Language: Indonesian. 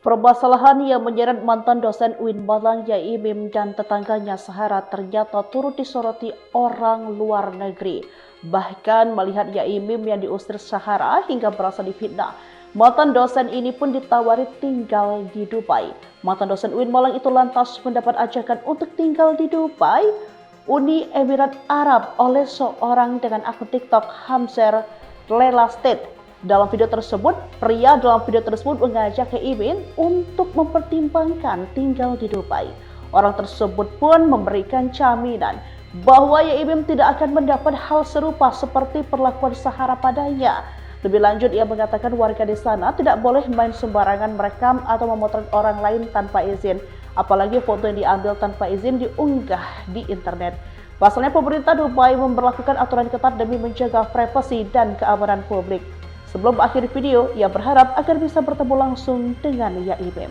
Permasalahan yang menyeret mantan dosen UIN Malang Yaimim dan tetangganya Sahara ternyata turut disoroti orang luar negeri. Bahkan melihat Yaimim yang diusir Sahara hingga merasa difitnah, mantan dosen ini pun ditawari tinggal di Dubai. Mantan dosen UIN Malang itu lantas mendapat ajakan untuk tinggal di Dubai, Uni Emirat Arab oleh seorang dengan akun TikTok Hamzer Lelasted. Dalam video tersebut, pria dalam video tersebut mengajak Yaimim untuk mempertimbangkan tinggal di Dubai. Orang tersebut pun memberikan jaminan bahwa Yaimim tidak akan mendapat hal serupa seperti perlakuan Sahara padanya. Lebih lanjut, ia mengatakan warga di sana tidak boleh main sembarangan merekam atau memotret orang lain tanpa izin. Apalagi foto yang diambil tanpa izin diunggah di internet. Pasalnya pemerintah Dubai memberlakukan aturan ketat demi menjaga privasi dan keamanan publik. Sebelum akhir video, ia berharap agar bisa bertemu langsung dengan Yaimim.